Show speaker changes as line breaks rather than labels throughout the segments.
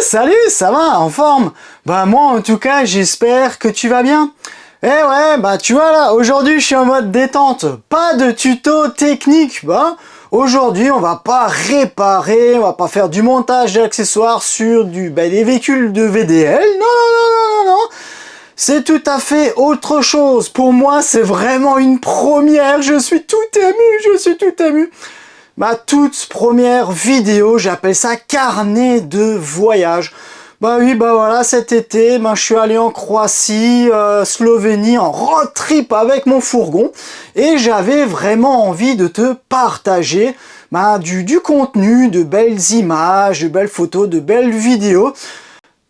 Salut, ça va, en forme? Bah moi en tout cas, j'espère que tu vas bien. Eh ouais, bah tu vois là, aujourd'hui je suis en mode détente, pas de tuto technique. Bah aujourd'hui on va pas réparer, on va pas faire du montage d'accessoires sur des véhicules de VDL. Non, non, non, non, non. C'est tout à fait autre chose. Pour moi, c'est vraiment une première. Je suis tout ému, je suis tout ému. Ma toute première vidéo, j'appelle ça carnet de voyage. Bah oui, bah voilà, cet été, je suis allé en Croatie, Slovénie, en road trip avec mon fourgon. Et j'avais vraiment envie de te partager du contenu, de belles images, de belles photos, de belles vidéos.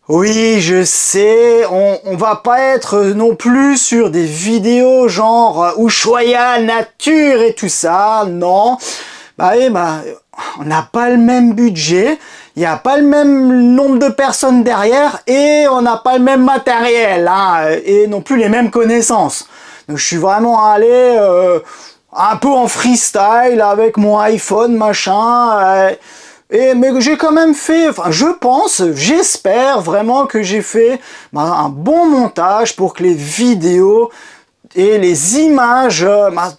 Oui, je sais, on va pas être non plus sur des vidéos genre Ushuaïa, nature et tout ça, non. On n'a pas le même budget, il n'y a pas le même nombre de personnes derrière et on n'a pas le même matériel, hein, et non plus les mêmes connaissances. Donc je suis vraiment allé un peu en freestyle avec mon iPhone, machin. Mais j'ai quand même fait, enfin je pense, j'espère vraiment que j'ai fait un bon montage pour que les vidéos et les images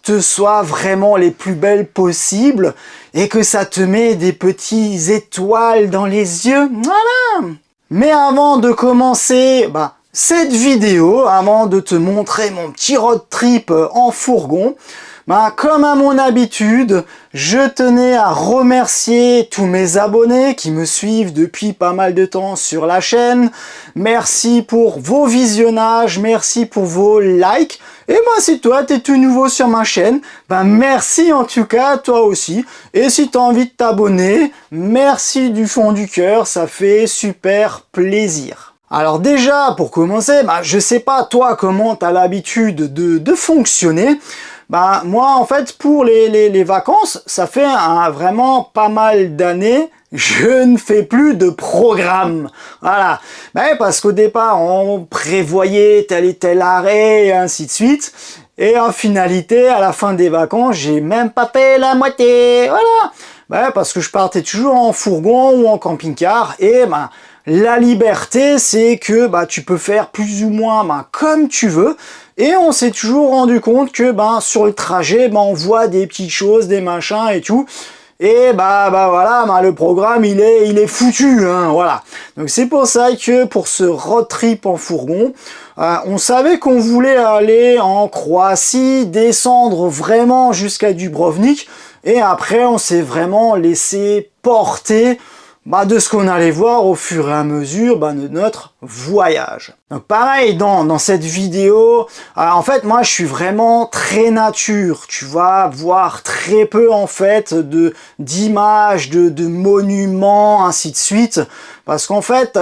te soient vraiment les plus belles possibles et que ça te met des petites étoiles dans les yeux. Voilà. Mais avant de commencer cette vidéo, avant de te montrer mon petit road trip en fourgon, comme à mon habitude, je tenais à remercier tous mes abonnés qui me suivent depuis pas mal de temps sur la chaîne. Merci pour vos visionnages, merci pour vos likes. Et si toi t'es tout nouveau sur ma chaîne, merci en tout cas toi aussi. Et si tu as envie de t'abonner, merci du fond du cœur, ça fait super plaisir. Alors déjà, pour commencer, je sais pas toi comment tu as l'habitude de fonctionner. Moi en fait pour les vacances, ça fait vraiment pas mal d'années, je ne fais plus de programme. Voilà. Parce qu'au départ on prévoyait tel et tel arrêt et ainsi de suite. Et en finalité, à la fin des vacances, j'ai même pas fait la moitié. Voilà. Parce que je partais toujours en fourgon ou en camping-car et la liberté, c'est que tu peux faire plus ou moins comme tu veux. Et on s'est toujours rendu compte que sur le trajet, on voit des petites choses, des machins et tout. Et voilà, le programme il est foutu, hein, voilà. Donc c'est pour ça que pour ce road trip en fourgon, on savait qu'on voulait aller en Croatie, descendre vraiment jusqu'à Dubrovnik. Et après on s'est vraiment laissé porter de ce qu'on allait voir au fur et à mesure de notre voyage. Donc pareil, dans cette vidéo, en fait moi je suis vraiment très nature, tu vas voir très peu en fait d'images, de monuments, ainsi de suite, parce qu'en fait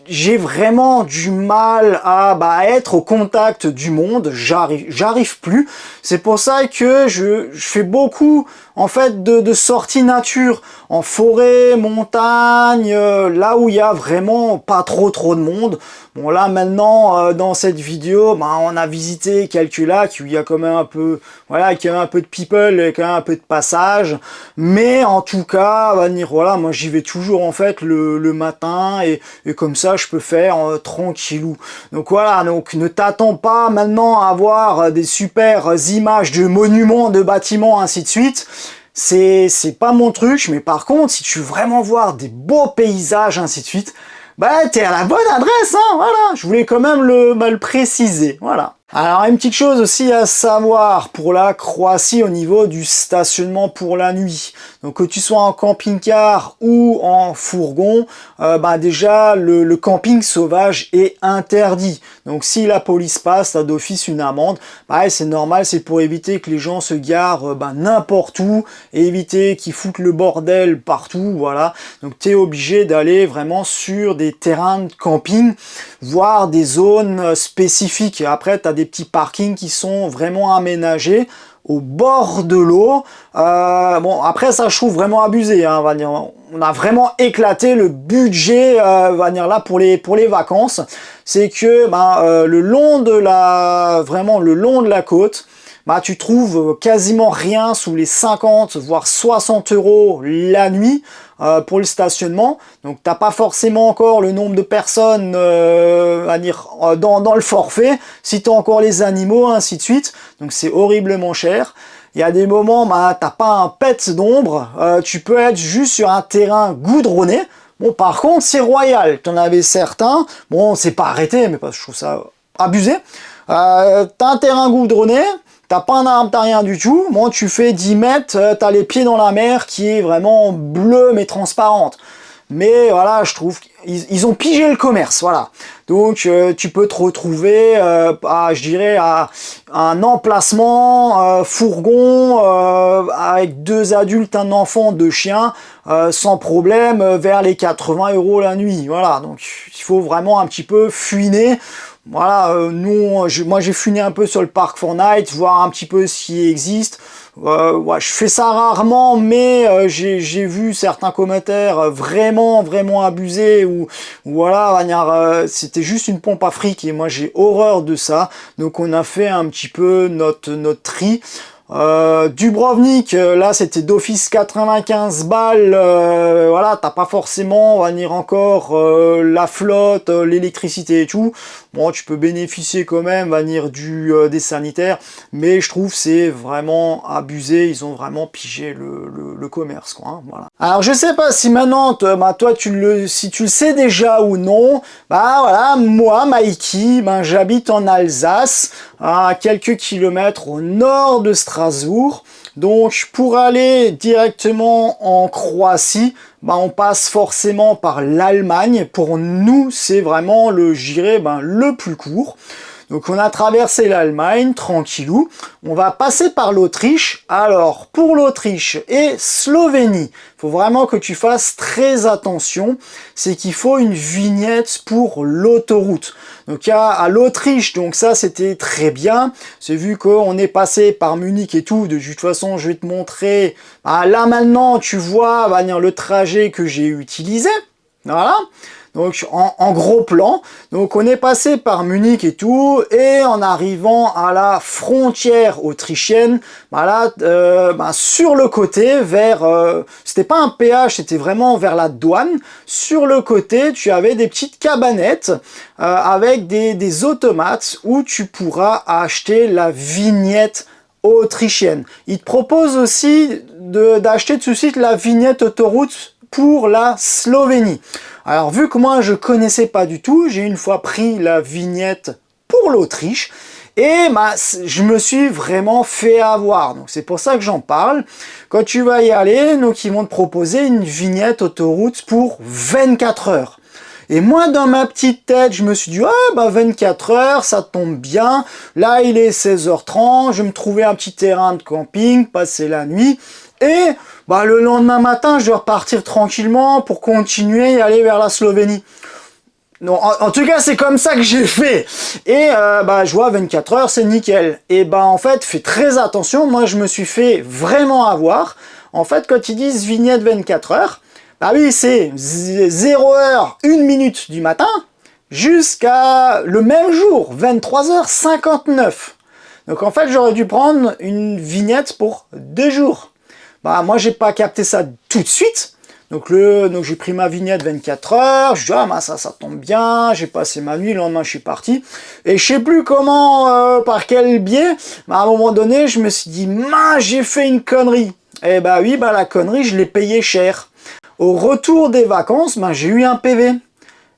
j'ai vraiment du mal à être au contact du monde, j'arrive plus. C'est pour ça que je fais beaucoup en fait de sorties nature, en forêt, montagne, là où il y a vraiment pas trop de monde. Bon là maintenant dans cette vidéo on a visité quelques lacs où il y a quand même un peu de people et quand même un peu de passage, mais en tout cas moi j'y vais toujours en fait le matin et comme ça je peux faire tranquillou. Donc voilà, donc ne t'attends pas maintenant à voir des super images de monuments, de bâtiments, ainsi de suite. C'est pas mon truc, mais par contre si tu veux vraiment voir des beaux paysages, ainsi de suite, t'es à la bonne adresse, hein, voilà. Je voulais quand même le préciser, voilà. Alors, une petite chose aussi à savoir pour la Croatie au niveau du stationnement pour la nuit. Donc, que tu sois en camping-car ou en fourgon, déjà, le camping sauvage est interdit. Donc, si la police passe, t'as d'office une amende. C'est normal, c'est pour éviter que les gens se garent n'importe où et éviter qu'ils foutent le bordel partout, voilà. Donc, t'es obligé d'aller vraiment sur des terrains de camping, voire des zones spécifiques. Et après, t'as des petits parkings qui sont vraiment aménagés au bord de l'eau. Après ça je trouve vraiment abusé, hein, on a vraiment éclaté le budget là pour les vacances. C'est que le long de la côte, bah tu trouves quasiment rien sous les 50 voire 60 € la nuit pour le stationnement. Donc t'as pas forcément encore le nombre de personnes à dire dans le forfait, si tu as encore les animaux, ainsi de suite. Donc c'est horriblement cher. Il y a des moments, bah, t'as pas un pet d'ombre, tu peux être juste sur un terrain goudronné. Bon, par contre, c'est royal. T'en avais certains, bon, c'est pas arrêté, mais parce que je trouve ça abusé. T'as un terrain goudronné, t'as pas un arbre, t'as rien du tout. Bon, tu fais 10 mètres, t'as les pieds dans la mer qui est vraiment bleue mais transparente. Mais voilà, je trouve qu'ils ont pigé le commerce, voilà. Donc tu peux te retrouver je dirais à un emplacement fourgon avec 2 adultes, un enfant, 2 chiens, sans problème, vers les 80 € la nuit. Voilà, donc il faut vraiment un petit peu fouiner. Voilà, moi j'ai fouiné un peu sur le parc Fortnite, voir un petit peu ce qui existe. Ouais, je fais ça rarement, mais j'ai vu certains commentaires vraiment abusés où voilà, c'était juste une pompe à fric et moi j'ai horreur de ça. Donc on a fait un petit peu notre tri. Dubrovnik, là c'était d'office 95 balles, voilà, t'as pas forcément, on va dire encore, la flotte, l'électricité et tout. Bon, tu peux bénéficier quand même, on va dire, des sanitaires, mais je trouve c'est vraiment abusé, ils ont vraiment pigé le commerce, quoi, hein, voilà. Alors je sais pas si maintenant, toi si tu le sais déjà ou non, bah voilà, moi, Mikey, ben, j'habite en Alsace, à quelques kilomètres au nord de Strasbourg. Donc pour aller directement en Croatie, bah, on passe forcément par l'Allemagne. Pour nous, c'est vraiment le plus court. Donc on a traversé l'Allemagne, tranquillou. On va passer par l'Autriche. Alors pour l'Autriche et Slovénie, il faut vraiment que tu fasses très attention. C'est qu'il faut une vignette pour l'autoroute. Donc à l'Autriche, donc ça c'était très bien. C'est vu qu'on est passé par Munich et tout. De toute façon, je vais te montrer. Ah, là maintenant, tu vois le trajet que j'ai utilisé. Voilà. Donc en gros plan, donc on est passé par Munich et tout, et en arrivant à la frontière autrichienne, sur le côté, c'était pas un péage, c'était vraiment vers la douane, sur le côté, tu avais des petites cabanettes avec des automates où tu pourras acheter la vignette autrichienne. Il te propose aussi d'acheter tout de suite la vignette autoroute pour la Slovénie. Alors vu que moi je connaissais pas du tout, j'ai une fois pris la vignette pour l'Autriche et je me suis vraiment fait avoir. Donc c'est pour ça que j'en parle. Quand tu vas y aller, donc ils vont te proposer une vignette autoroute pour 24 heures. Et moi, dans ma petite tête, je me suis dit, 24 heures, ça tombe bien. Là, il est 16h30, je vais me trouver un petit terrain de camping, passer la nuit. Et le lendemain matin, je vais repartir tranquillement pour continuer et aller vers la Slovénie. Non, en tout cas, c'est comme ça que j'ai fait. Et je vois 24 heures, c'est nickel. Et en fait, fais très attention. Moi, je me suis fait vraiment avoir. En fait, quand ils disent vignette 24 heures, oui, c'est 0h, 1 minute du matin jusqu'à le même jour, 23h59. Donc en fait, j'aurais dû prendre une vignette pour 2 jours. Moi, j'ai pas capté ça tout de suite. Donc j'ai pris ma vignette 24 heures, je dis ça tombe bien, j'ai passé ma nuit, le lendemain je suis parti. Et je sais plus comment, par quel biais, à un moment donné, je me suis dit, j'ai fait une connerie. Et oui, la connerie, je l'ai payé cher. Au retour des vacances, j'ai eu un PV.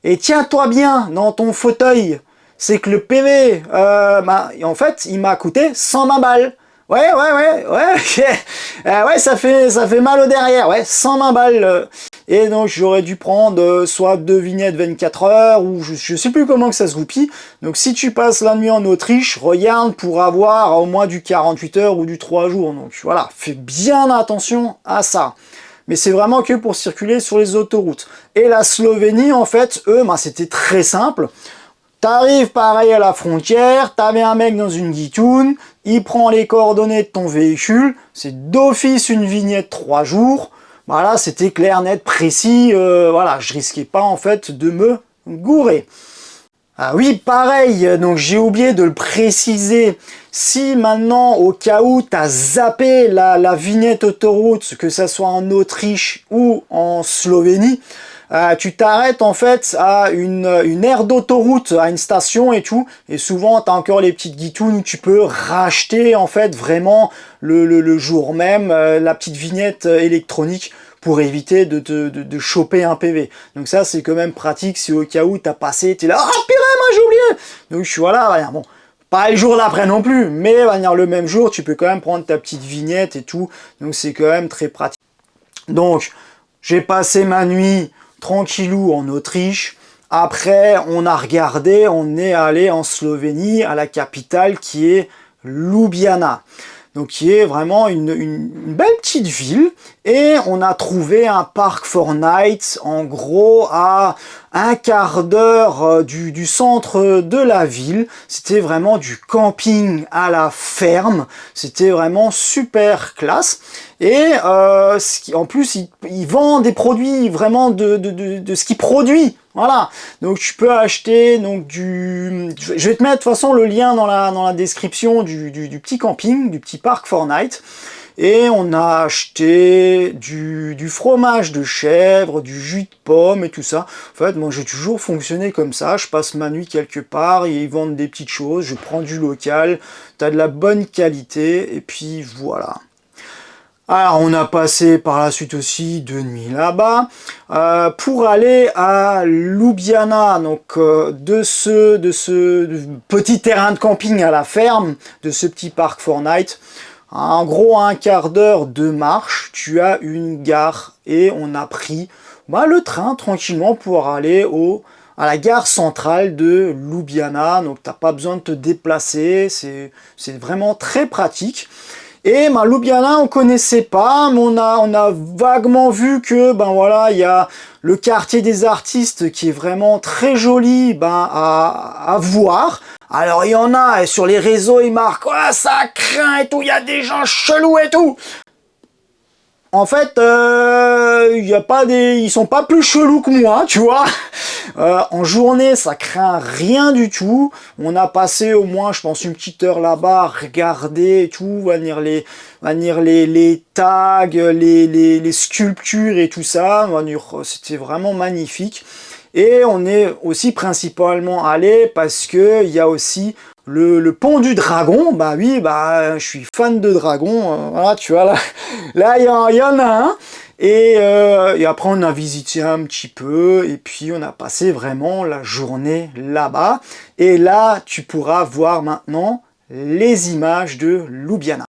Et tiens-toi bien dans ton fauteuil, c'est que le PV, en fait, il m'a coûté 120 balles. Ouais, ça fait mal au derrière, 120 balles. Et donc j'aurais dû prendre soit 2 vignettes 24 heures, ou je sais plus comment que ça se goupille. Donc si tu passes la nuit en Autriche, regarde pour avoir au moins du 48 heures ou du 3 jours. Donc voilà, fais bien attention à ça. Mais c'est vraiment que pour circuler sur les autoroutes. Et la Slovénie, en fait, eux, c'était très simple. T'arrives pareil à la frontière, t'avais un mec dans une guitoune, il prend les coordonnées de ton véhicule, c'est d'office une vignette 3 jours. Voilà, c'était clair, net, précis, je risquais pas en fait de me gourer. Ah oui, pareil, donc j'ai oublié de le préciser. Si maintenant, au cas où tu as zappé la vignette autoroute, que ça soit en Autriche ou en Slovénie, tu t'arrêtes en fait à une aire d'autoroute, à une station et tout, et souvent tu as encore les petites guitounes où tu peux racheter en fait vraiment le jour même la petite vignette électronique pour éviter de choper un PV. Donc ça c'est quand même pratique si au cas où t'as passé, t'es là, ah purée, moi j'ai oublié. Donc je suis voilà, bon, pas le jour d'après non plus, mais le même jour, tu peux quand même prendre ta petite vignette et tout, donc c'est quand même très pratique. Donc j'ai passé ma nuit tranquillou en Autriche. Après, on a regardé, on est allé en Slovénie, à la capitale qui est Ljubljana. Donc qui est vraiment une belle petite ville. Et on a trouvé un parc Fortnite, en gros, à un quart d'heure du centre de la ville. C'était vraiment du camping à la ferme. C'était vraiment super classe. Et en plus, il vend des produits vraiment de ce qu'il produit. Voilà, donc tu peux acheter donc je vais te mettre de toute façon le lien dans la description du petit camping, du petit parc Fortnite. Et on a acheté du fromage de chèvre, du jus de pomme et tout ça. En fait, moi j'ai toujours fonctionné comme ça. Je passe ma nuit quelque part, et ils vendent des petites choses, je prends du local, t'as de la bonne qualité, et puis voilà. Alors, on a passé par la suite aussi 2 nuits là-bas pour aller à Ljubljana, donc de ce petit terrain de camping à la ferme, de ce petit parc Fortnite. En gros, à un quart d'heure de marche, tu as une gare et on a pris le train tranquillement pour aller à la gare centrale de Ljubljana. Donc, t'as pas besoin de te déplacer, c'est vraiment très pratique. Et Ljubljana, on connaissait pas, mais on a vaguement vu que il y a le quartier des artistes qui est vraiment très joli à voir. Alors il y en a, et sur les réseaux ils marquent ouais, ça craint et tout, il y a des gens chelous et tout. En fait, ils sont pas plus chelous que moi, tu vois. En journée, ça craint rien du tout. On a passé au moins, je pense, une petite heure là-bas, regarder et tout, venir les tags, les sculptures et tout ça. C'était vraiment magnifique. Et on est aussi principalement allé parce que il y a aussi le pont du dragon. Bah oui, je suis fan de dragon. Voilà, tu vois là il y en a un. Et après on a visité un petit peu et puis on a passé vraiment la journée là-bas. Et là, tu pourras voir maintenant les images de Ljubljana.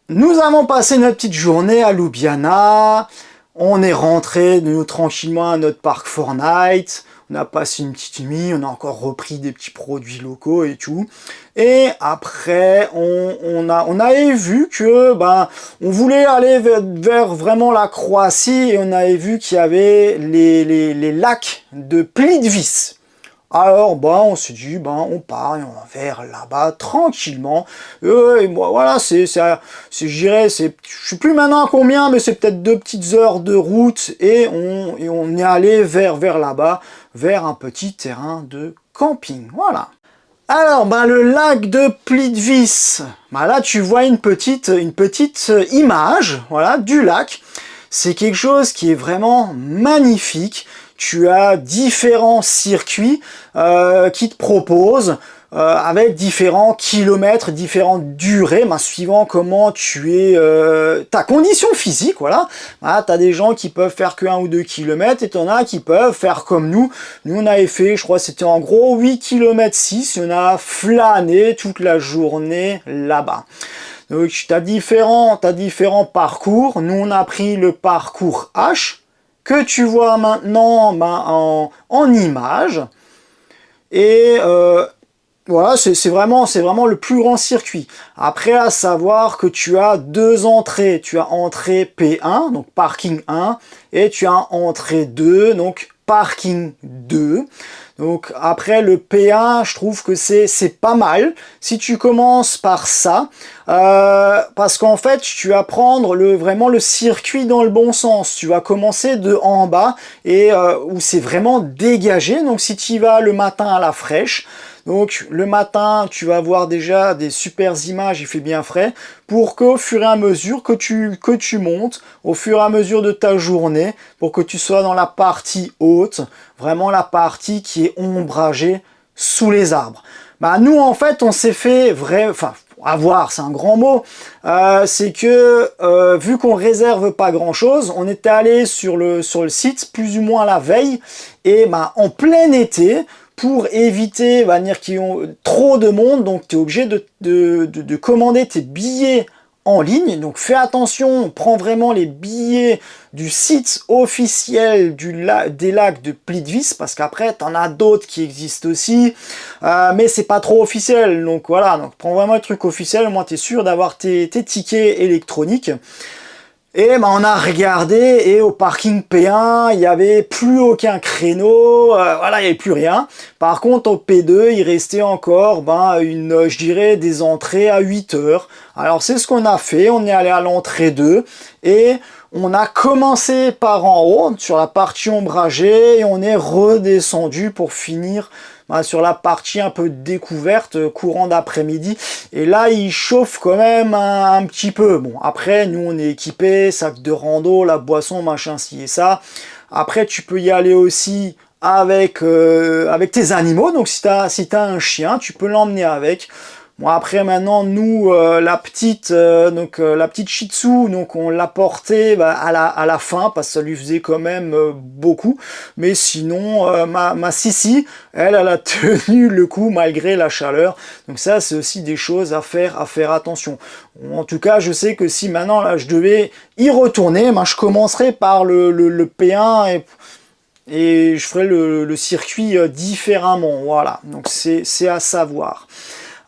nous avons passé notre petite journée à Ljubljana. On est rentré nous, tranquillement à notre parc Fortnite. On a passé une petite nuit, on a encore repris des petits produits locaux et tout. Et après, on avait vu que on voulait aller vers vraiment la Croatie et on avait vu qu'il y avait les lacs de Plitvice. Alors, on s'est dit, on part et on va vers là-bas tranquillement. Et moi, voilà, je dirais, je sais plus maintenant combien, mais c'est peut-être 2 petites heures de route et on est allé vers là-bas, vers un petit terrain de camping. Voilà. Alors, le lac de Plitvice. Là, tu vois une petite image, voilà, du lac. C'est quelque chose qui est vraiment magnifique. Tu as différents circuits qui te proposent avec différents kilomètres, différentes durées, suivant comment tu es, ta condition physique, voilà. Tu as des gens qui peuvent faire que 1 ou 2 kilomètres et tu en as qui peuvent faire comme nous. Nous, on avait fait, je crois, c'était en gros 8 km 6 et on a flâné toute la journée là-bas. Donc, tu as différents parcours. Nous, on a pris le parcours H, que tu vois maintenant en image. Et voilà, c'est vraiment le plus grand circuit. Après, à savoir que tu as 2 entrées. Tu as entrée P1, donc parking 1, et tu as entrée 2, donc parking 2. Donc après le P1, je trouve que c'est pas mal si tu commences par ça, parce qu'en fait tu vas prendre vraiment le circuit dans le bon sens. Tu vas commencer de en bas et où c'est vraiment dégagé. Donc si tu y vas le matin à la fraîche, donc le matin tu vas voir déjà des super images, il fait bien frais, pour qu'au fur et à mesure que tu montes, au fur et à mesure de ta journée, pour que tu sois dans la partie haute, vraiment la partie qui est ombragée sous les arbres. Nous en fait on s'est fait avoir, c'est un grand mot, c'est que vu qu'on réserve pas grand chose, on était allé sur le site plus ou moins la veille et en plein été, pour éviter qu'il y ait trop de monde, donc tu es obligé de commander tes billets en ligne. Donc fais attention, prends vraiment les billets du site officiel des lacs de Plitvice, parce qu'après tu en as d'autres qui existent aussi, mais c'est pas trop officiel. Donc voilà, donc prends vraiment le truc officiel, au moins tu es sûr d'avoir tes tickets électroniques. Et on a regardé et au parking P1, il n'y avait plus aucun créneau, voilà, il n'y avait plus rien. Par contre, au P2, il restait encore je dirais des entrées à 8 heures. Alors c'est ce qu'on a fait, on est allé à l'entrée 2 et on a commencé par en haut, sur la partie ombragée, et on est redescendu pour finir sur la partie un peu découverte, courant d'après-midi. Et là, il chauffe quand même un petit peu. Bon, après, nous, on est équipés, sac de rando, la boisson, machin, ci et ça. Après, tu peux y aller aussi avec tes animaux. Donc, si t'as un chien, tu peux l'emmener avec. Bon, après maintenant nous la petite Shih Tzu, donc on l'a portée à la fin parce que ça lui faisait quand même beaucoup, mais sinon ma Sissi, elle a tenu le coup malgré la chaleur. Donc ça c'est aussi des choses à faire attention. En tout cas, je sais que si maintenant là je devais y retourner, je commencerai par le P1 et je ferai le circuit différemment. Voilà, donc c'est à savoir.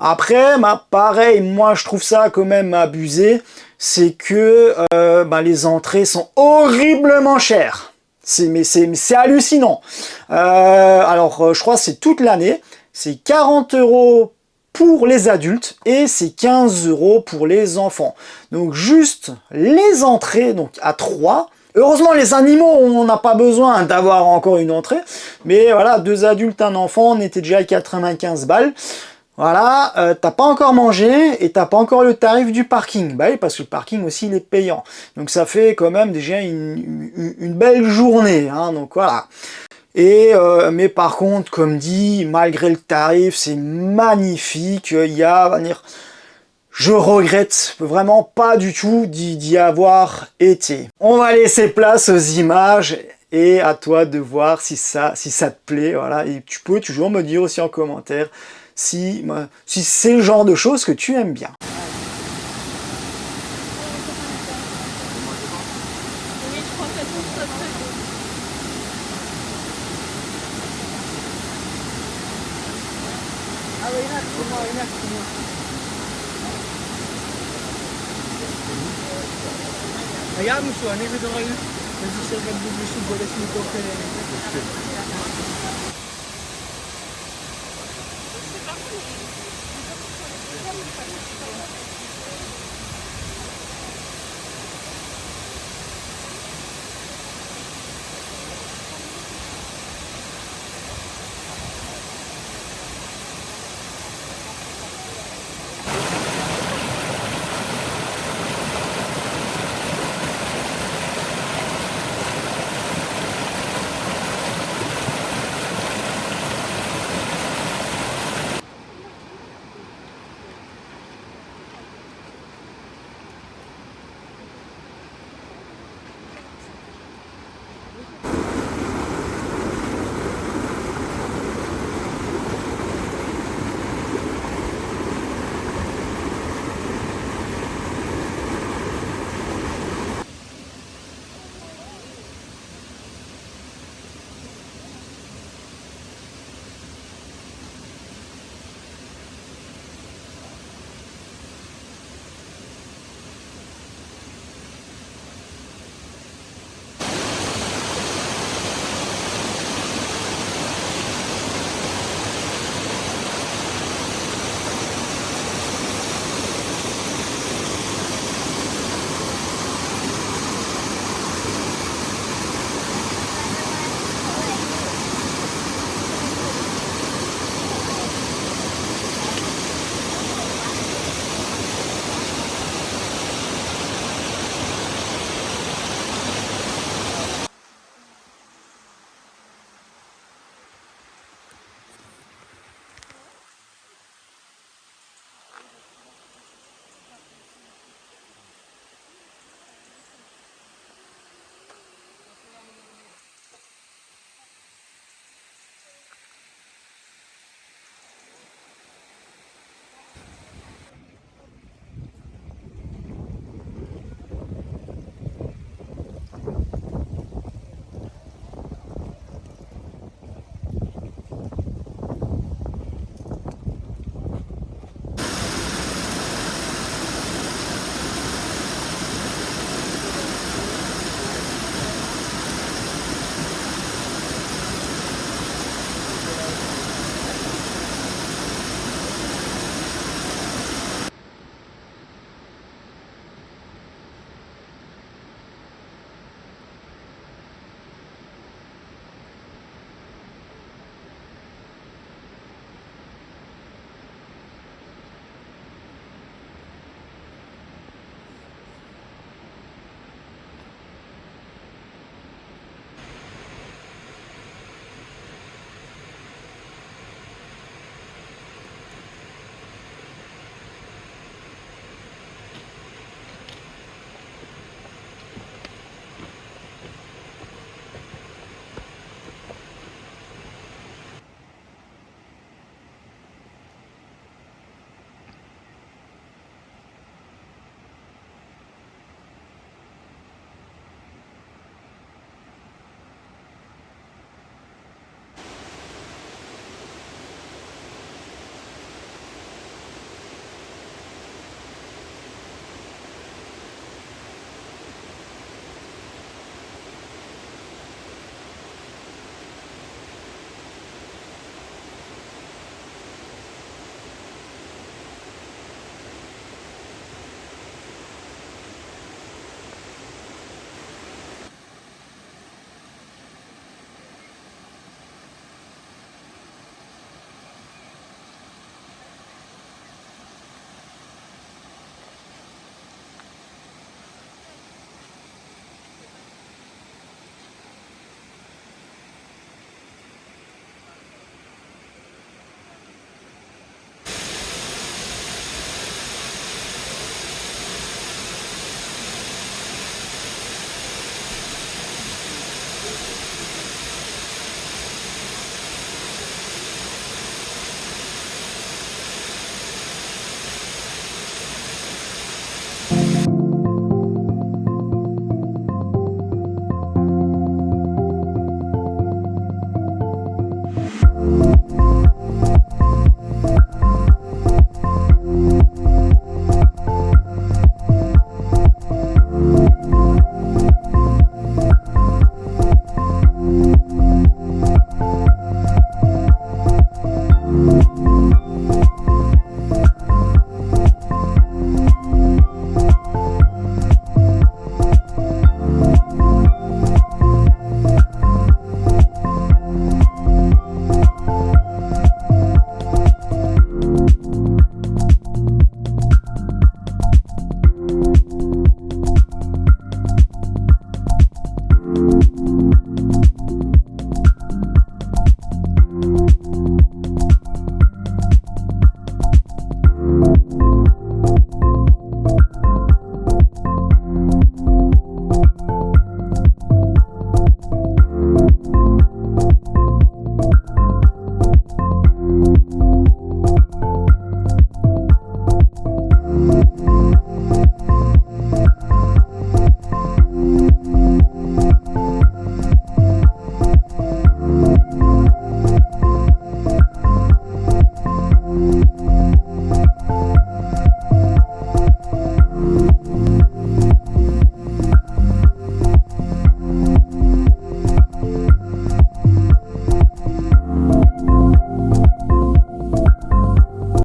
Après, pareil, moi je trouve ça quand même abusé, c'est que les entrées sont horriblement chères. C'est hallucinant. Alors, je crois que c'est toute l'année, c'est 40 € pour les adultes et c'est 15 € pour les enfants. Donc juste les entrées, donc à 3. Heureusement, les animaux, on n'a pas besoin d'avoir encore une entrée, mais voilà, 2 adultes, un enfant, on était déjà à 95 balles. Voilà, t'as pas encore mangé et t'as pas encore le tarif du parking. Oui, parce que le parking aussi il est payant. Donc ça fait quand même déjà une belle journée. Hein, donc voilà. Et mais par contre, comme dit, malgré le tarif, c'est magnifique. Je regrette vraiment pas du tout d'y avoir été. On va laisser place aux images. Et à toi de voir si ça te plaît. Voilà. Et tu peux toujours me dire aussi en commentaire si c'est le genre de choses que tu aimes bien.
Hayaan mo siya, nito kayo. Kasi siya nag-gusto ko lang nito kaya.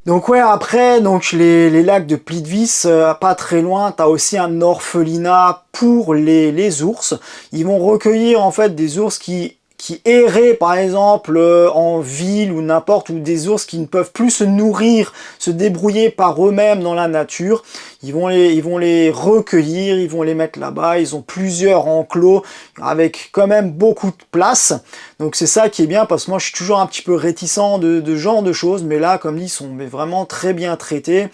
Donc ouais, après, donc les lacs de Plitvice, pas très loin, t'as aussi un orphelinat pour les ours. Ils vont recueillir en fait des ours qui erraient par exemple en ville ou n'importe, ou des ours qui ne peuvent plus se nourrir, se débrouiller par eux-mêmes dans la nature. Ils vont les recueillir, ils vont les mettre là-bas. Ils ont plusieurs enclos avec quand même beaucoup de place. Donc c'est ça qui est bien, parce que moi je suis toujours un petit peu réticent de ce genre de choses, mais là comme dit, ils sont vraiment très bien traités.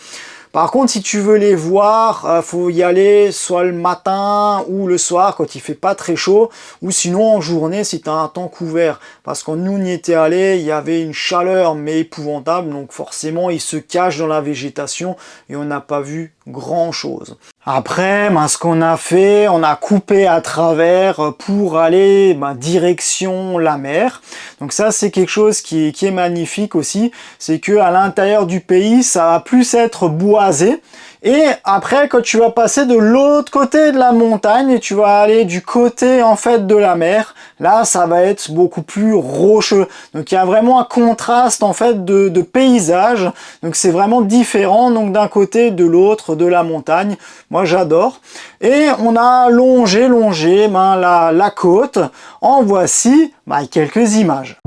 Par contre, si tu veux les voir, faut y aller soit le matin ou le soir quand il fait pas très chaud, ou sinon en journée si tu as un temps couvert. Parce qu'on nous y était allé, il y avait une chaleur mais épouvantable, donc forcément ils se cachent dans la végétation et on n'a pas vu grand chose. Après, ce qu'on a fait, on a coupé à travers pour aller direction la mer. Donc ça, c'est quelque chose qui est magnifique aussi. C'est que à l'intérieur du pays, ça va plus être boisé. Et après, quand tu vas passer de l'autre côté de la montagne et tu vas aller du côté en fait de la mer, là, ça va être beaucoup plus rocheux. Donc il y a vraiment un contraste en fait de paysage. Donc c'est vraiment différent donc d'un côté de l'autre de la montagne. Moi, j'adore. Et on a longé la côte. En voici quelques images.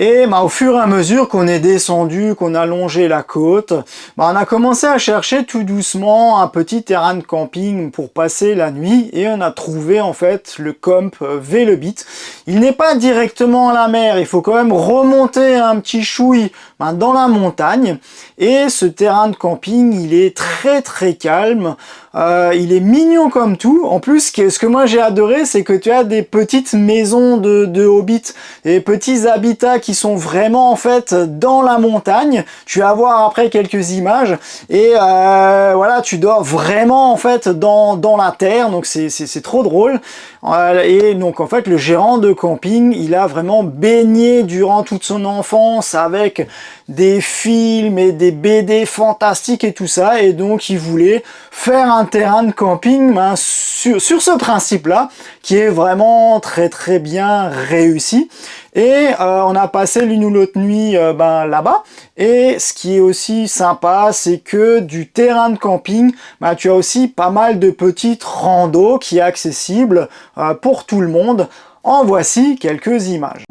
Et bah, au fur et à mesure qu'on est descendu, qu'on a longé la côte, bah, on a commencé à chercher tout doucement un petit terrain de camping pour passer la nuit et on a trouvé en fait le camp Velebit. Il n'est pas directement à la mer, il faut quand même remonter un petit chouille bah, dans la montagne et ce terrain de camping il est très calme. Il est mignon comme tout. En plus, ce que moi j'ai adoré, c'est que tu as des petites maisons de hobbits, des petits habitats qui sont vraiment en fait dans la montagne. Tu vas voir après quelques images et voilà, tu dors vraiment en fait dans la terre. Donc c'est trop drôle. Et donc en fait, le gérant de camping, il a vraiment baigné durant toute son enfance avec des films et des BD fantastiques et tout ça, et donc il voulait faire un terrain de camping ben, sur ce principe-là, qui est vraiment très bien réussi. Et on a passé l'une ou l'autre nuit ben, là-bas. Et ce qui est aussi sympa, c'est que du terrain de camping, ben, tu as aussi pas mal de petites randos qui est accessible pour tout le monde. En voici quelques images.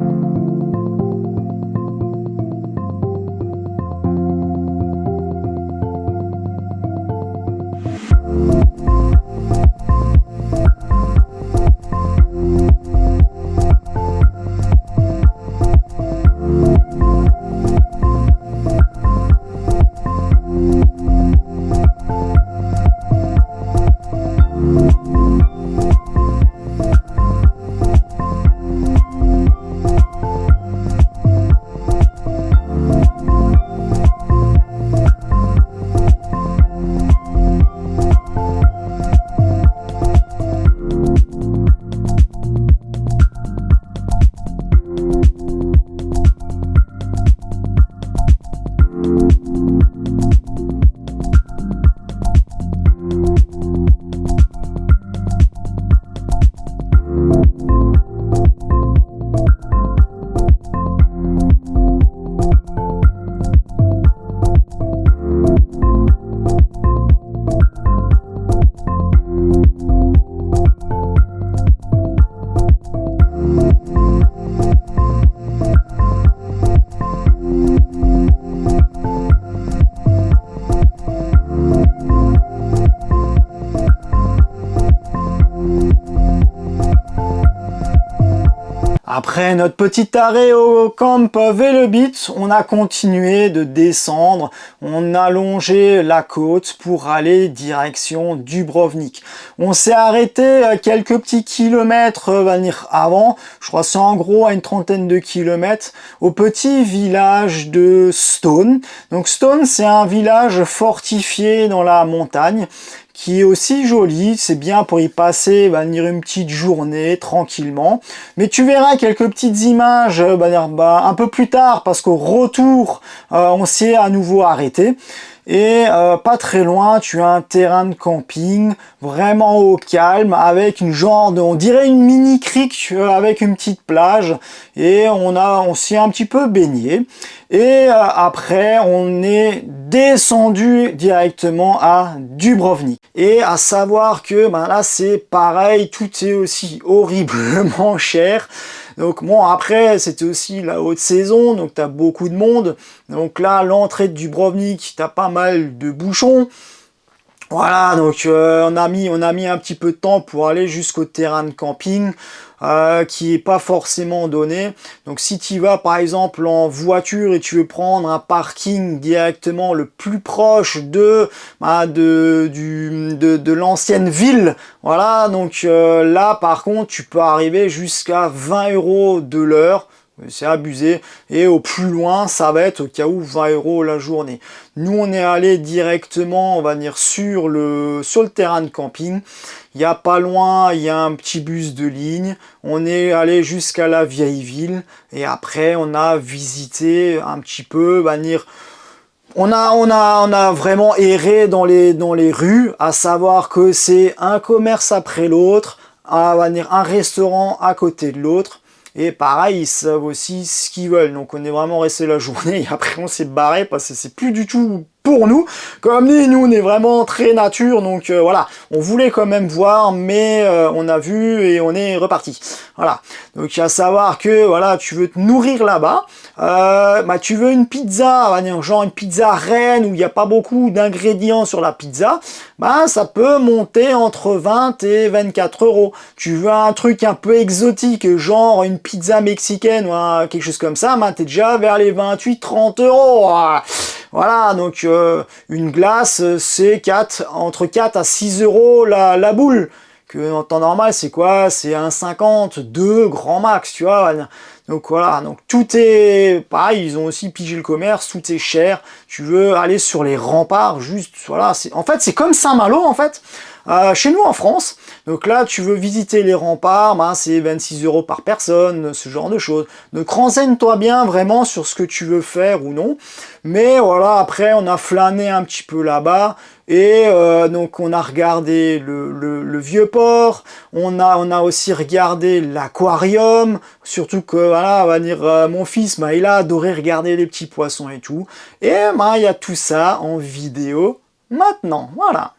Après notre petit arrêt au camp Velebit, on a continué de descendre, on a longé la côte pour aller direction Dubrovnik. On s'est arrêté quelques petits kilomètres avant, je crois c'est en gros à une trentaine de kilomètres, au petit village de Stone. Donc Stone, c'est un village fortifié dans la montagne, qui est aussi joli, c'est bien pour y passer une petite journée tranquillement. Mais tu verras quelques petites images un peu plus tard, parce qu'au retour, on s'est à nouveau arrêté. Et pas très loin, tu as un terrain de camping vraiment au calme avec une genre de, on dirait une mini crique avec une petite plage et on s'y est un petit peu baigné. Et après, on est descendu directement à Dubrovnik. Et à savoir que là, c'est pareil, tout est aussi horriblement cher. Donc bon, après, c'était aussi la haute saison, donc tu as beaucoup de monde. Donc là, l'entrée de Dubrovnik, tu as pas mal de bouchons. Voilà, donc on a mis un petit peu de temps pour aller jusqu'au terrain de camping qui est pas forcément donné. Donc si tu vas par exemple en voiture et tu veux prendre un parking directement le plus proche de l'ancienne ville, voilà, donc là par contre tu peux arriver jusqu'à 20 € de l'heure. C'est abusé, et au plus loin ça va être au cas où 20 € la journée. Nous on est allé directement, on va dire, sur le terrain de camping. Il y a pas loin, il y a un petit bus de ligne. On est allé jusqu'à la vieille ville et après on a visité un petit peu, on a vraiment erré dans les rues, à savoir que c'est un commerce après l'autre, un restaurant à côté de l'autre. Et pareil, ils savent aussi ce qu'ils veulent. Donc on est vraiment resté la journée et après on s'est barré parce que c'est plus du tout pour nous. Comme dit, nous on est vraiment très nature, donc voilà, on voulait quand même voir, mais on a vu et on est reparti. Voilà, donc à savoir que voilà, tu veux te nourrir là-bas, bah tu veux une pizza, genre une pizza reine où il n'y a pas beaucoup d'ingrédients sur la pizza, bah ça peut monter entre 20 et 24 euros. Tu veux un truc un peu exotique, genre une pizza mexicaine ou quelque chose comme ça, bah t'es déjà vers les 28-30 euros. Voilà, donc une glace, c'est entre 4 à 6 euros la boule. Que en temps normal, c'est quoi? C'est 1,50, 2 grand max, tu vois. Donc voilà, donc tout est pareil, ils ont aussi pigé le commerce, tout est cher. Tu veux aller sur les remparts, juste, voilà. En fait, c'est comme Saint-Malo, en fait, chez nous en France. Donc là, tu veux visiter les remparts, ben, c'est 26 euros par personne, ce genre de choses. Donc renseigne-toi bien vraiment sur ce que tu veux faire ou non. Mais voilà, après, on a flâné un petit peu là-bas. Et donc on a regardé le vieux port, on a aussi regardé l'aquarium, surtout que voilà, on va dire mon fils, bah, il a adoré regarder les petits poissons et tout. Et bah, il y a tout ça en vidéo maintenant, voilà.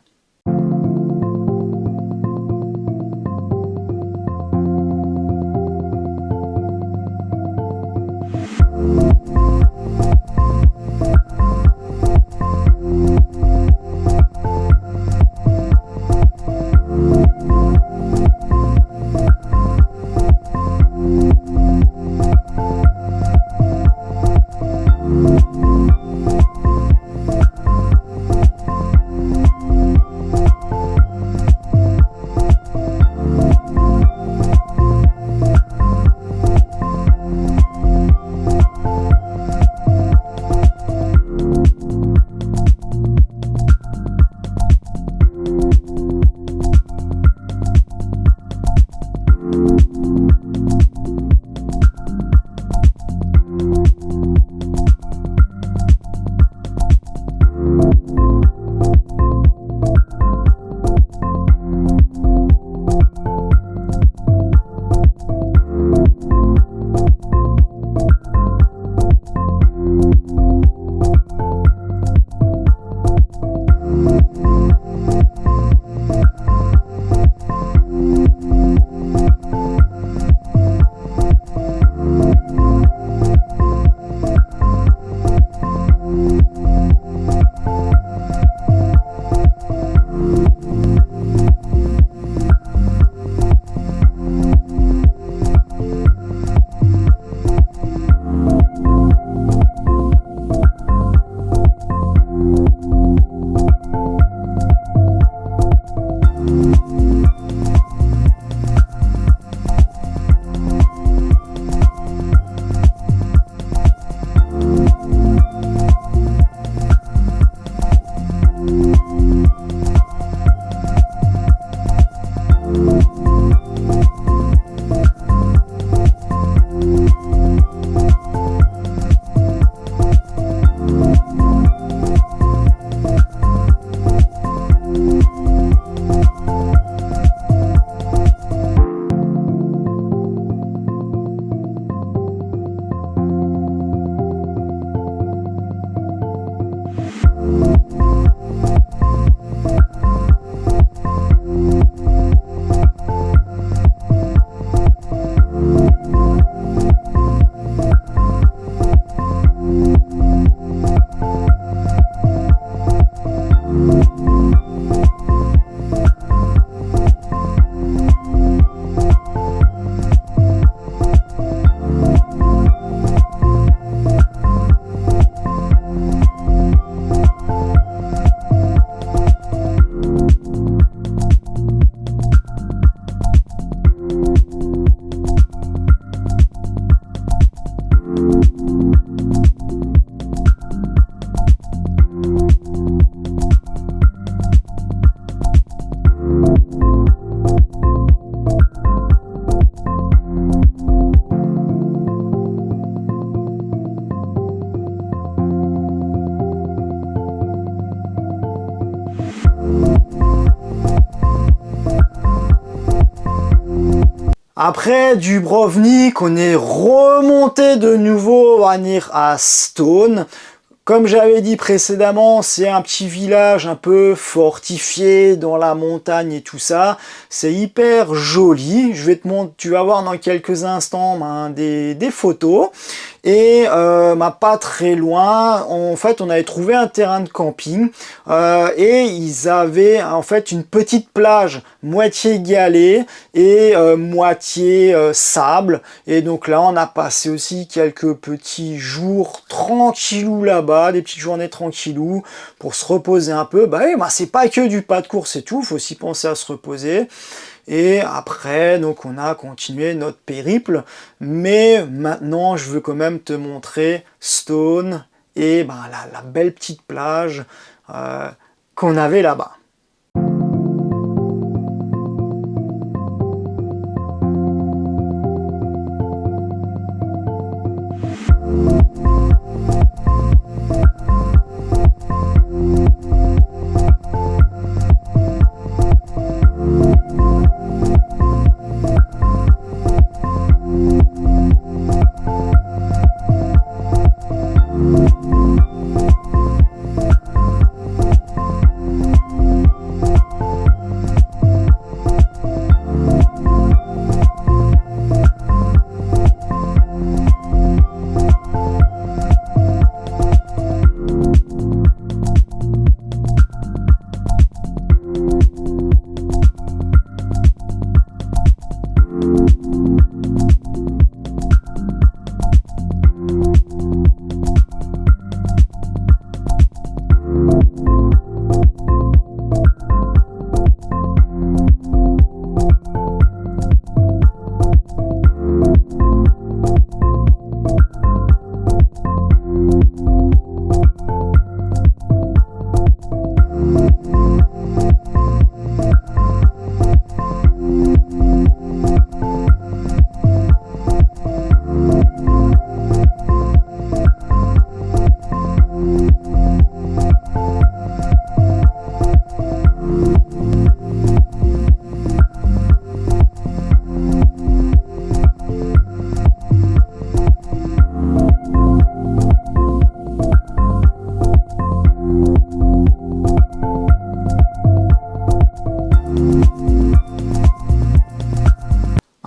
Après Dubrovnik, on est remonté de nouveau à Stone. Comme j'avais dit précédemment, c'est un petit village un peu fortifié dans la montagne et tout ça. C'est hyper joli. Je vais te montrer, tu vas voir dans quelques instants des photos. Et pas très loin, en fait, on avait trouvé un terrain de camping et ils avaient en fait une petite plage moitié galets et moitié sable. Et donc là, on a passé aussi quelques petits jours tranquillou là-bas, des petites journées tranquillou pour se reposer un peu. Bah oui, c'est pas que du pas de course et tout, faut aussi penser à se reposer. Et après, donc on a continué notre périple, mais maintenant je veux quand même te montrer Stone et la belle petite plage qu'on avait là-bas.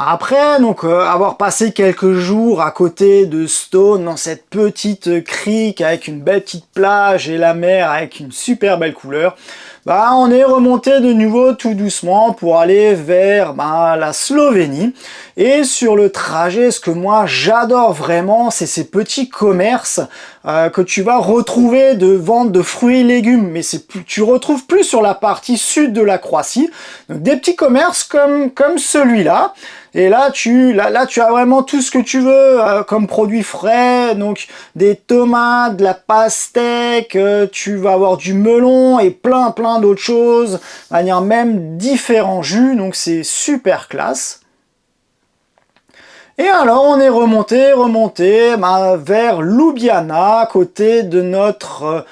Après, donc, avoir passé quelques jours à côté de Stone, dans cette petite crique avec une belle petite plage et la mer avec une super belle couleur, on est remonté de nouveau tout doucement pour aller vers la Slovénie. Et sur le trajet, ce que moi j'adore vraiment, c'est ces petits commerces que tu vas retrouver de vente de fruits et légumes, mais tu retrouves plus sur la partie sud de la Croatie. Donc des petits commerces comme celui-là. Et là tu as vraiment tout ce que tu veux comme produits frais, donc des tomates, de la pastèque, tu vas avoir du melon et plein d'autres choses, il y a même différents jus, donc c'est super classe. Et alors on est remonté vers Ljubljana, à côté de notre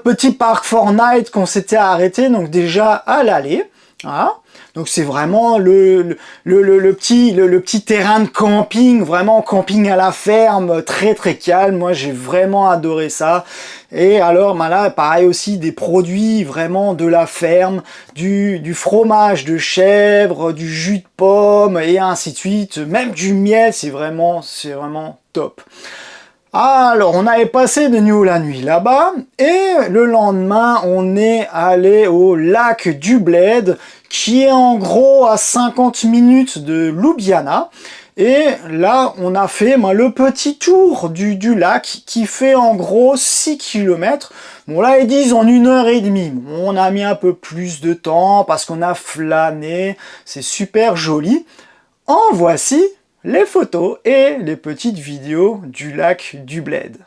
petit parc Fortnite qu'on s'était arrêté, donc déjà à l'aller. Voilà. Donc c'est vraiment le petit terrain de camping, vraiment camping à la ferme, très calme. Moi j'ai vraiment adoré ça. Et alors là pareil aussi des produits vraiment de la ferme, du fromage de chèvre, du jus de pomme et ainsi de suite, même du miel, c'est vraiment top. Alors, on avait passé de nouveau la nuit là-bas, et le lendemain, on est allé au lac du Bled, qui est en gros à 50 minutes de Ljubljana. Et là, on a fait le petit tour du lac, qui fait en gros 6 km. Bon, là, ils disent en 1h30. On a mis un peu plus de temps, parce qu'on a flâné. C'est super joli. En voici les photos et les petites vidéos du lac du Bled.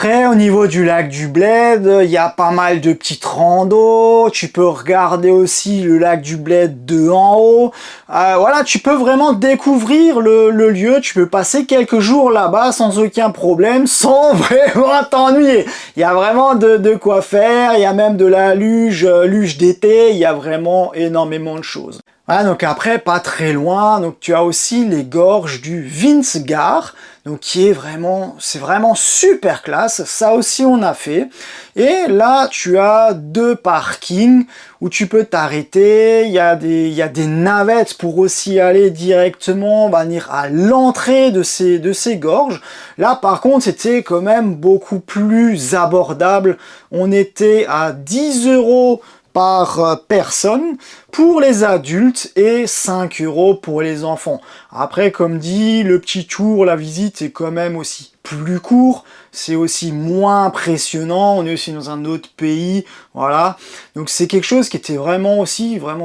Après, au niveau du lac du Bled, il y a pas mal de petites randos. Tu peux regarder aussi le lac du Bled de en haut. Voilà, tu peux vraiment découvrir le lieu. Tu peux passer quelques jours là-bas sans aucun problème, sans vraiment t'ennuyer. Il y a vraiment de quoi faire. Il y a même de la luge d'été. Il y a vraiment énormément de choses. Voilà, donc après, pas très loin, donc tu as aussi les gorges du Vinsgar, donc c'est vraiment super classe, ça aussi on a fait. Et là, tu as 2 parkings où tu peux t'arrêter, il y a des navettes pour aussi aller directement venir à l'entrée de ces gorges. Là, par contre, c'était quand même beaucoup plus abordable. On était à 10 € par personne pour les adultes et 5 € pour les enfants. Après, comme dit, le petit tour, la visite est quand même aussi plus court, c'est aussi moins impressionnant, on est aussi dans un autre pays, voilà. Donc c'est quelque chose qui était vraiment,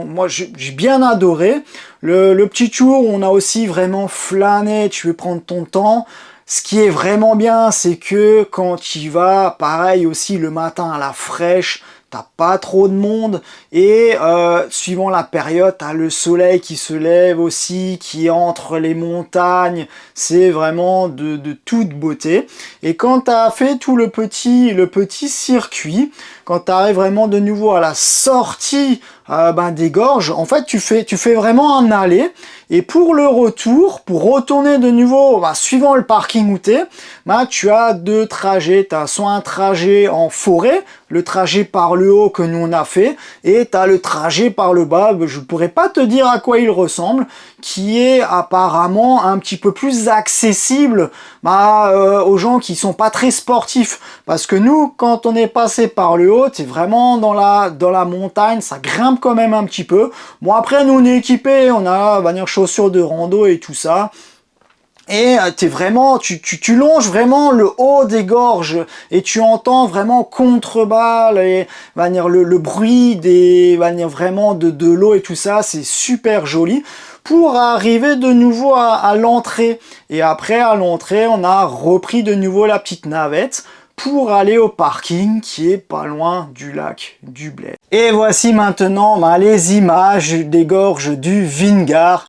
moi j'ai bien adoré. Le petit tour, on a aussi vraiment flâné, tu veux prendre ton temps. Ce qui est vraiment bien, c'est que quand tu y vas, pareil aussi le matin à la fraîche, t'as pas trop de monde et suivant la période, t'as le soleil qui se lève aussi, qui est entre les montagnes, c'est vraiment de toute beauté. Et quand t'as fait tout le petit circuit, quand t'arrives vraiment de nouveau à la sortie des gorges, en fait tu fais vraiment un aller. Et pour le retour, pour retourner de nouveau, suivant le parking où t'es, tu as 2 trajets. Tu as soit un trajet en forêt, le trajet par le haut que nous on a fait, et tu as le trajet par le bas, je pourrais pas te dire à quoi il ressemble, qui est apparemment un petit peu plus accessible aux gens qui sont pas très sportifs. Parce que nous, quand on est passé par le haut, c'est vraiment dans la montagne, ça grimpe quand même un petit peu. Bon après, nous on est équipés, on a chaussures de rando et tout ça. Et tu longes vraiment le haut des gorges et tu entends vraiment contrebas le bruit vraiment de l'eau et tout ça, c'est super joli pour arriver de nouveau à l'entrée. Et après à l'entrée, on a repris de nouveau la petite navette pour aller au parking qui est pas loin du lac du Bled. Et voici maintenant les images des gorges du Vingar.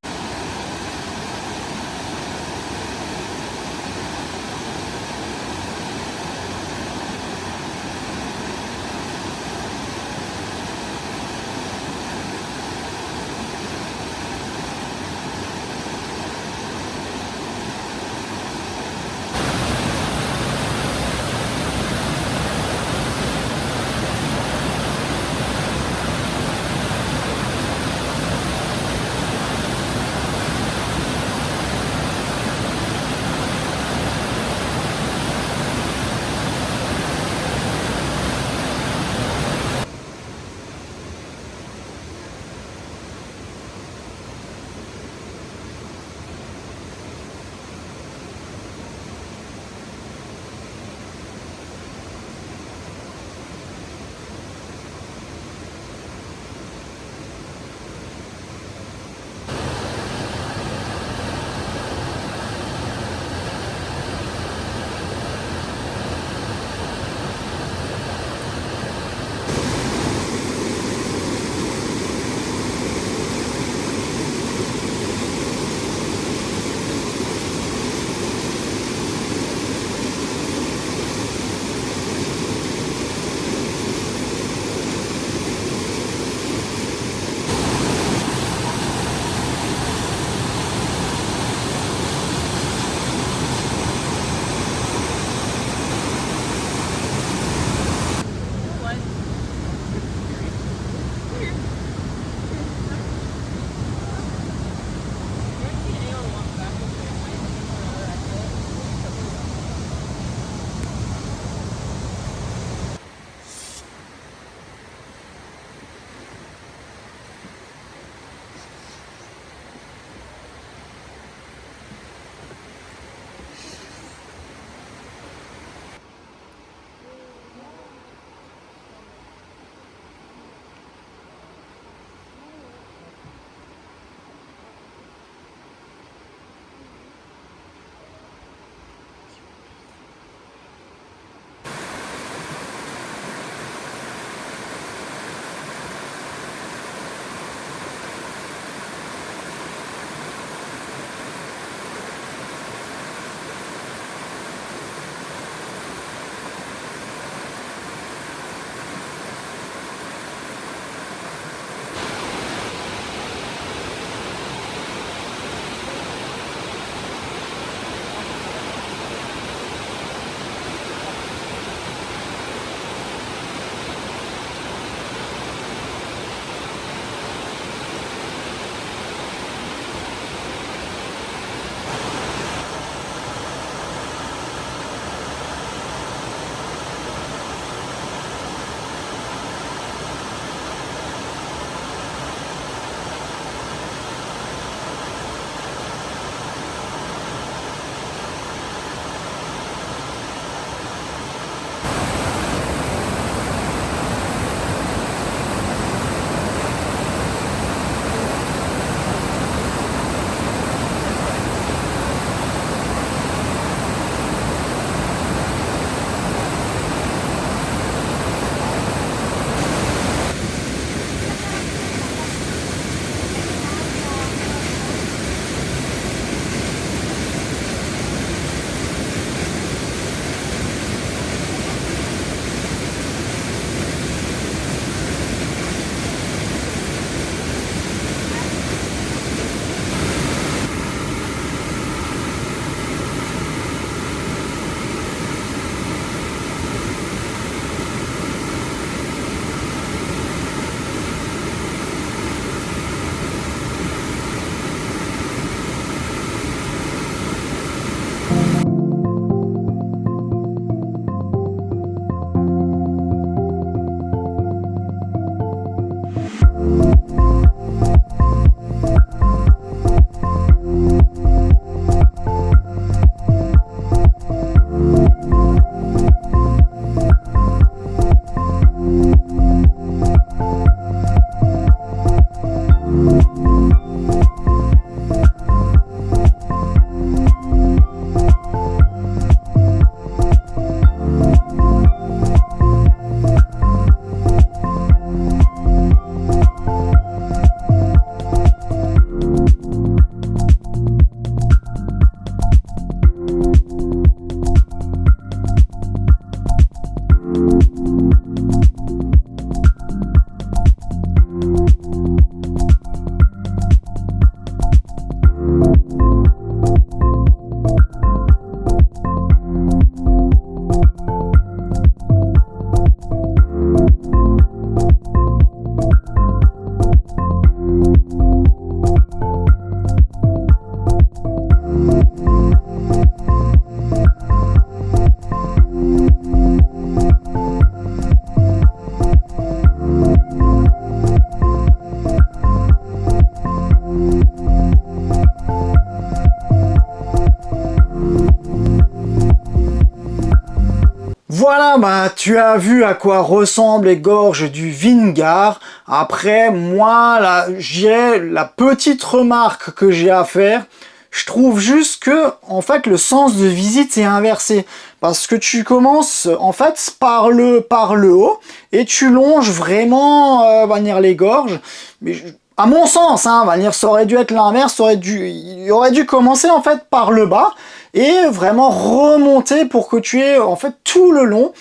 Voilà, bah, tu as vu à quoi ressemblent les gorges du Vingar. Après, moi, là, je dirais, la petite remarque que j'ai à faire, je trouve juste que, en fait, le sens de visite est inversé. Parce que tu commences, en fait, par le haut, et tu longes vraiment, les gorges. Mais à mon sens, hein, ça aurait dû être l'inverse, il aurait dû commencer, en fait, par le bas, et vraiment remonter pour que tu aies, en fait, tout le long,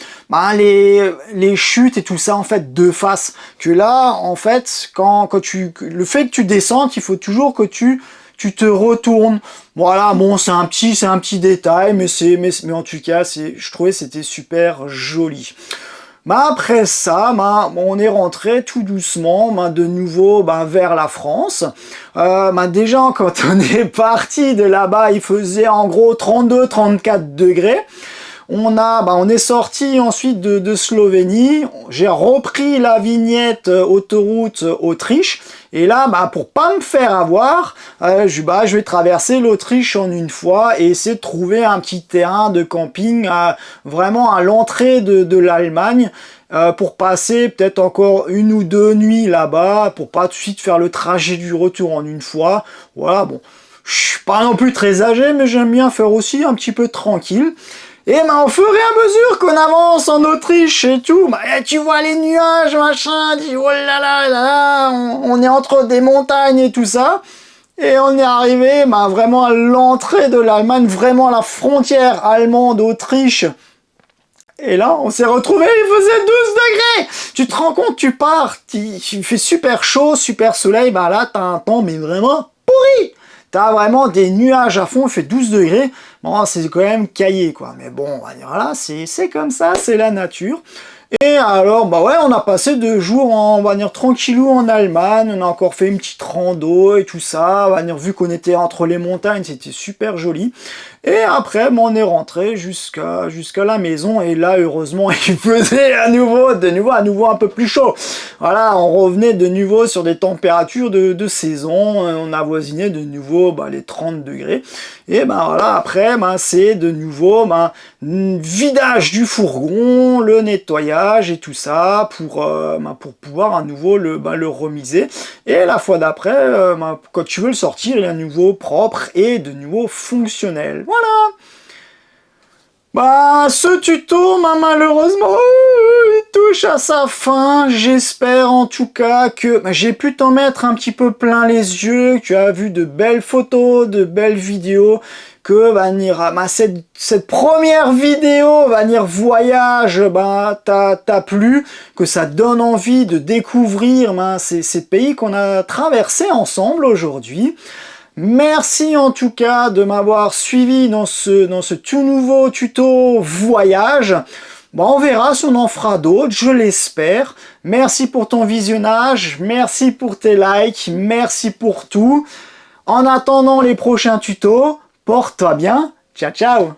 les chutes et tout ça, en fait, de face. Que là, en fait, le fait que tu descends, il faut toujours que tu te retournes. Voilà, bon, c'est un petit détail, mais en tout cas, je trouvais que c'était super joli. Après ça, on est rentré tout doucement, de nouveau, vers la France. Déjà, quand on est parti de là-bas, il faisait en gros 32-34 degrés. On est sorti ensuite de Slovénie. J'ai repris la vignette autoroute Autriche. Et là, pour pas me faire avoir, je vais traverser l'Autriche en une fois et essayer de trouver un petit terrain de camping vraiment à l'entrée de l'Allemagne pour passer peut-être encore 1 ou 2 nuits là-bas pour pas tout de suite faire le trajet du retour en une fois. Voilà, bon, je suis pas non plus très âgé, mais j'aime bien faire aussi un petit peu tranquille. Et au fur et à mesure qu'on avance en Autriche et tout, tu vois les nuages, machin, tu dis oh là là là là, on est entre des montagnes et tout ça. Et on est arrivé vraiment à l'entrée de l'Allemagne, vraiment à la frontière allemande-Autriche. Et là, on s'est retrouvé, il faisait 12 degrés. Tu te rends compte, tu pars, il fait super chaud, super soleil, là, t'as un temps, mais vraiment pourri. T'as vraiment des nuages à fond, il fait 12 degrés. Bon, c'est quand même caillé, quoi. Mais bon, on va dire, voilà, c'est comme ça, c'est la nature. Et alors, on a passé 2 jours, on va dire, tranquillou en Allemagne. On a encore fait une petite rando et tout ça. On va dire, vu qu'on était entre les montagnes, c'était super joli. Et après, on est rentré jusqu'à la maison. Et là, heureusement, il faisait de nouveau un peu plus chaud. Voilà, on revenait de nouveau sur des températures de saison. On avoisinait de nouveau les 30 degrés. Et voilà, après, c'est de nouveau vidage du fourgon, le nettoyage et tout ça pour pouvoir à nouveau le remiser. Et la fois d'après, quand tu veux le sortir, il est à nouveau propre et de nouveau fonctionnel. Voilà. Ce tuto, malheureusement, il touche à sa fin. J'espère en tout cas que j'ai pu t'en mettre un petit peu plein les yeux, que tu as vu de belles photos, de belles vidéos, que cette première vidéo, voyage, t'a plu, que ça donne envie de découvrir ces pays qu'on a traversés ensemble aujourd'hui. Merci en tout cas de m'avoir suivi dans ce tout nouveau tuto voyage. On verra si on en fera d'autres, je l'espère. Merci pour ton visionnage, merci pour tes likes, merci pour tout. En attendant les prochains tutos, porte-toi bien, ciao ciao.